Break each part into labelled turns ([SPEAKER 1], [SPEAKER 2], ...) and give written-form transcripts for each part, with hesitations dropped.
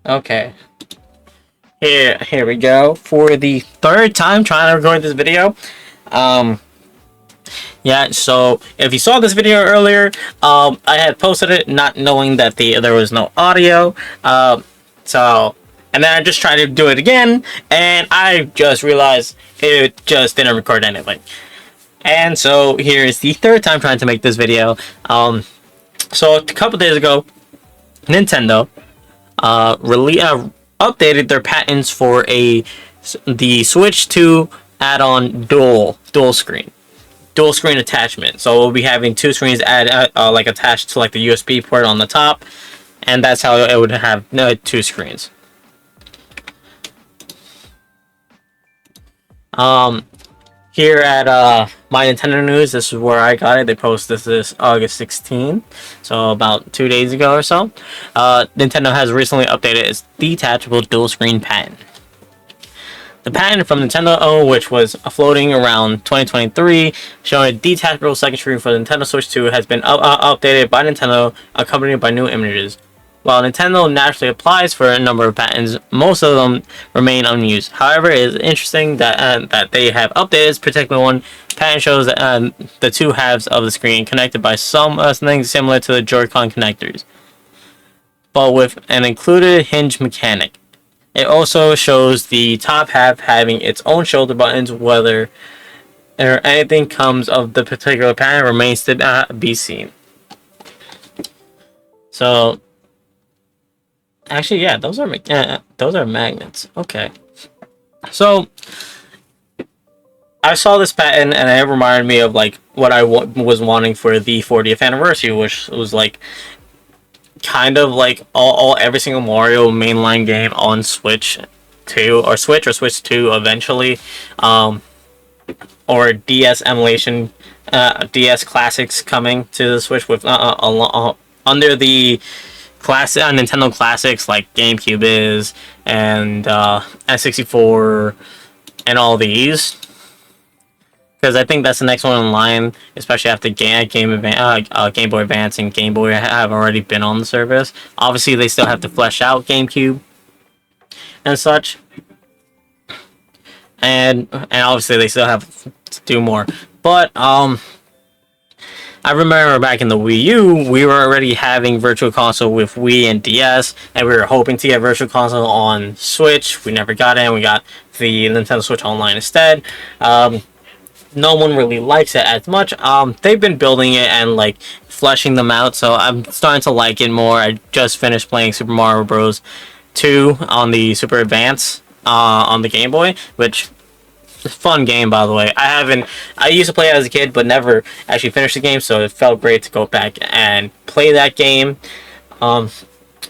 [SPEAKER 1] Okay. Here we go. For the third time trying to record this video. Yeah, so if you saw this video earlier, I had posted it not knowing that there was no audio. And then I just tried to do it again, and I just realized it just didn't record anything. And so here is the third time trying to make this video. So a couple days ago, Nintendo updated their patents for the Switch 2 add-on dual screen attachment. So we'll be having two screens attached to like the USB port on the top, and that's how it would have two screens. Here at My Nintendo News, this is where I got it. They posted this August 16th, so about 2 days ago or so. Nintendo has recently updated its detachable dual screen patent. The patent from Nintendo, which was floating around 2023, showing a detachable second screen for the Nintendo Switch 2, has been updated by Nintendo, accompanied by new images. While Nintendo naturally applies for a number of patents, most of them remain unused. However, it is interesting that they have updated this particular one. Patent shows that the two halves of the screen connected by something similar to the Joy-Con connectors, but with an included hinge mechanic. It also shows the top half having its own shoulder buttons. Whether anything comes of the particular patent remains to be seen. So, actually, yeah, those are magnets. Okay. So, I saw this patent and it reminded me of like what I was wanting for the 40th anniversary, which was like kind of like every single Mario mainline game on Switch 2 or Switch 2 eventually, or DS emulation, DS classics coming to the Switch with under the classic Nintendo classics like GameCube is and N64 and all these. Because I think that's the next one in line, especially after Game Boy Advance and Game Boy have already been on the service. Obviously, they still have to flesh out GameCube and such, and obviously they still have to do more. But I remember back in the Wii U, we were already having Virtual Console with Wii and DS, and we were hoping to get Virtual Console on Switch. We never got it. We got the Nintendo Switch Online instead. No one really likes it as much. They've been building it and like fleshing them out, so I'm starting to like it more. I just finished playing Super Mario Bros. 2 on the Super Advance on the Game Boy, which is a fun game, by the way. I used to play it as a kid, but never actually finished the game, so it felt great to go back and play that game. But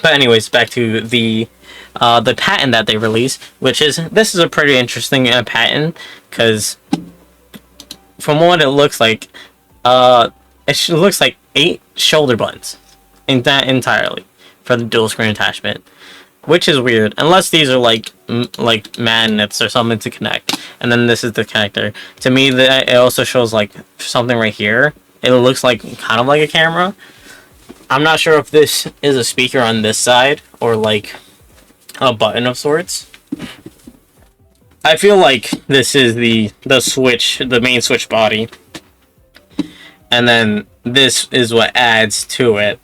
[SPEAKER 1] anyways, back to the patent that they released, this is a pretty interesting patent, because from what it looks like, it looks like 8 shoulder buttons entirely for the dual screen attachment, which is weird, unless these are like magnets or something to connect. And then this is the connector. To me, it also shows like something right here. It looks like kind of like a camera. I'm not sure if this is a speaker on this side or like a button of sorts. I feel like this is the switch, the main switch body, and then this is what adds to it.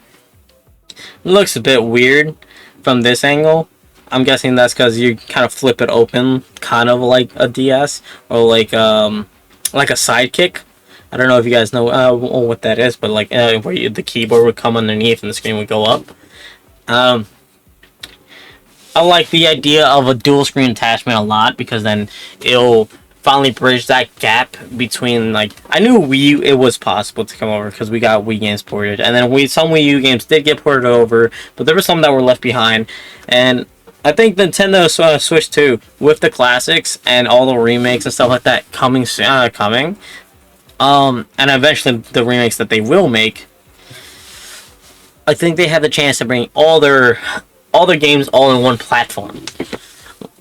[SPEAKER 1] It looks a bit weird from this angle. I'm guessing that's because you kind of flip it open, kind of like a DS or like a Sidekick. I don't know if you guys know what that is, but like where the keyboard would come underneath and the screen would go up. I like the idea of a dual screen attachment a lot, because then it'll finally bridge that gap between, like, I knew Wii U it was possible to come over because we got Wii games ported, and then some Wii U games did get ported over, but there were some that were left behind. And I think Nintendo Switch 2 with the classics and all the remakes and stuff like that coming, and eventually the remakes that they will make, I think they have the chance to bring all their games all in one platform.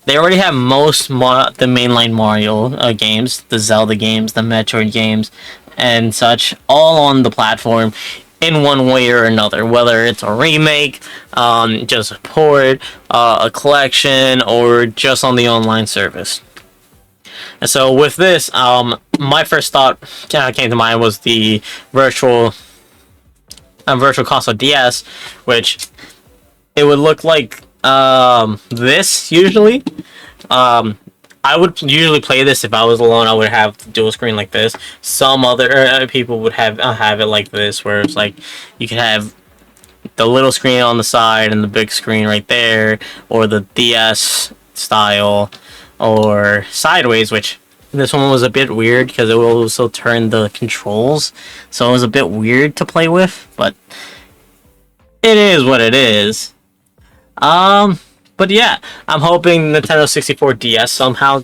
[SPEAKER 1] They already have the mainline Mario games, the Zelda games, the Metroid games, and such, all on the platform. in one way or another, whether it's a remake, just a port, a collection, or just on the online service. And so with this, my first thought came to mind was the virtual console DS, which it would look like this usually. I would usually play this if I was alone. I would have the dual screen like this. Some other people would have it like this, where it's like you can have the little screen on the side and the big screen right there, or the DS style, or sideways, which this one was a bit weird because it will also turn the controls, so it was a bit weird to play with, but it is what it is. But yeah, I'm hoping Nintendo 64 DS somehow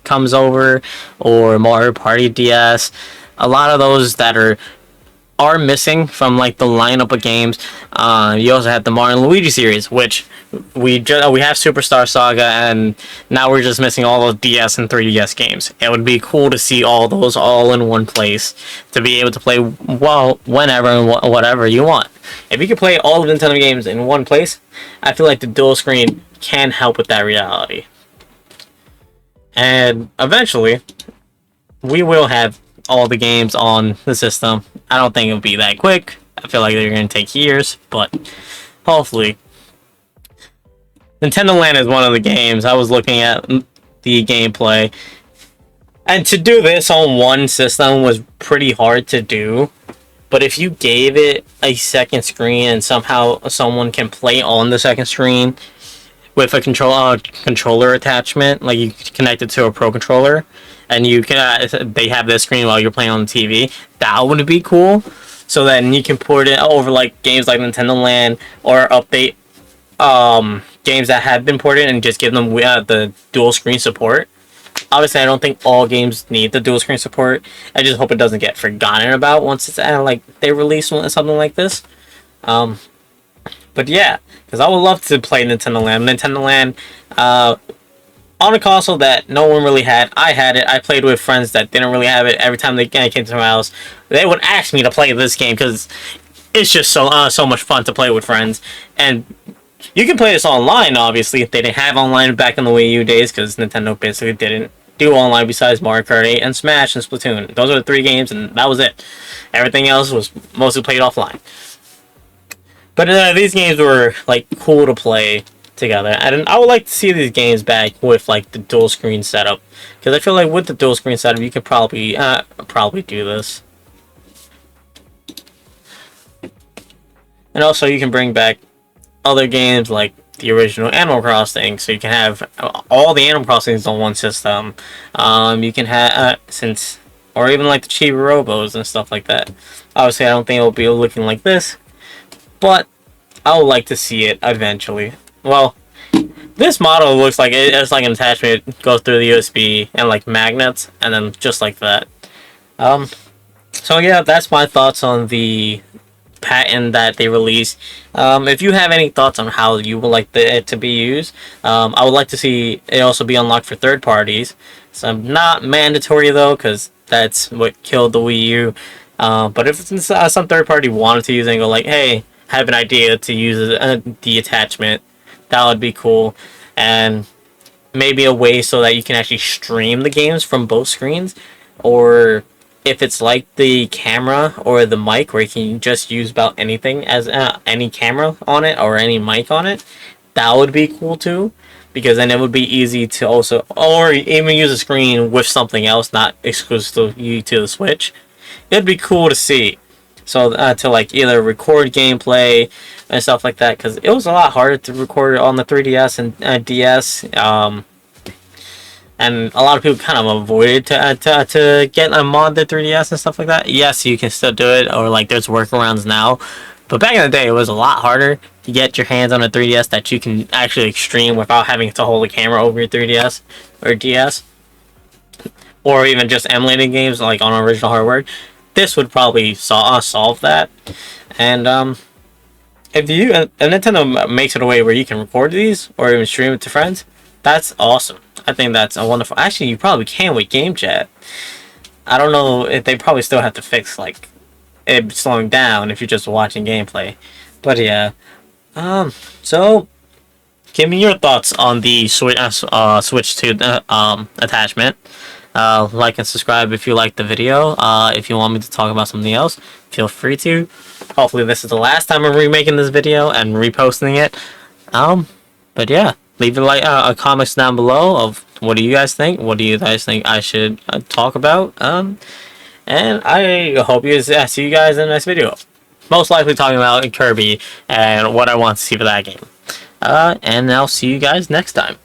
[SPEAKER 1] comes over, or Mario Party DS. A lot of those that are missing from like the lineup of games. You also have the Mario and Luigi series, which we have Superstar Saga, and now we're just missing all the DS and 3DS games. It would be cool to see all those all in one place, to be able to play whenever and whatever you want. If you could play all of Nintendo games in one place, I feel like the dual screen can help with that reality. And eventually, we will have all the games on the system. I don't think it'll be that quick. I feel like they're going to take years, but hopefully. Nintendo Land is one of the games. I was looking at the gameplay, and to do this on one system was pretty hard to do. But if you gave it a second screen and somehow someone can play on the second screen with a controller attachment, like you connect it to a Pro controller, and you can they have this screen while you're playing on the TV, that would be cool. So then you can port it over like games like Nintendo Land, or update games that have been ported and just give them the dual screen support. Obviously, I don't think all games need the dual screen support. I just hope it doesn't get forgotten about once it's like they release something like this. But yeah, because I would love to play Nintendo Land. Nintendo Land, on a console that no one really had. I had it. I played with friends that didn't really have it. Every time they came to my house, they would ask me to play this game because it's just so much fun to play with friends. And you can play this online, obviously. They didn't have online back in the Wii U days because Nintendo basically didn't do online besides Mario Kart 8 and Smash and Splatoon. Those are the 3 games, and that was it. Everything else was mostly played offline. But these games were like cool to play together, and I would like to see these games back with like the dual screen setup, because I feel like with the dual screen setup you could probably do this. And also you can bring back other games like the original Animal Crossing, so you can have all the Animal Crossings on one system. You can have or even like the Chibi Robos and stuff like that. Obviously I don't think it'll be looking like this, but I would like to see it eventually. Well, this model looks like it's like an attachment. It goes through the USB and like magnets, and then just like that. So yeah, that's my thoughts on the patent that they released. If you have any thoughts on how you would like it to be used, I would like to see it also be unlocked for third parties. So not mandatory though, because that's what killed the Wii U. But if some third party wanted to use it and go like, hey, have an idea to use the attachment, that would be cool. And maybe a way so that you can actually stream the games from both screens, or if it's like the camera or the mic where you can just use about anything as any camera on it or any mic on it, that would be cool too, because then it would be easy to also, or even use a screen with something else not exclusively to the Switch. It'd be cool to see. So to like either record gameplay and stuff like that, because it was a lot harder to record it on the 3DS and DS. And a lot of people kind of avoided to get a mod the 3DS and stuff like that. Yes, you can still do it, or like there's workarounds now. But back in the day, it was a lot harder to get your hands on a 3DS that you can actually stream without having to hold a camera over your 3DS or DS. Or even just emulating games like on original hardware. This would probably solve that. And if Nintendo makes it a way where you can record these or even stream it to friends, that's awesome. I think that's a wonderful. Actually, you probably can with Game Chat. I don't know if they probably still have to fix like it slowing down if you're just watching gameplay. But yeah, so give me your thoughts on the Switch 2 attachment. Like and subscribe if you liked the video. If you want me to talk about something else, feel free to. Hopefully this is the last time I'm remaking this video and reposting it. But yeah, leave a comments down below of what do you guys think. What do you guys think I should talk about? And I hope see you guys in the next video. Most likely talking about Kirby and what I want to see for that game. And I'll see you guys next time.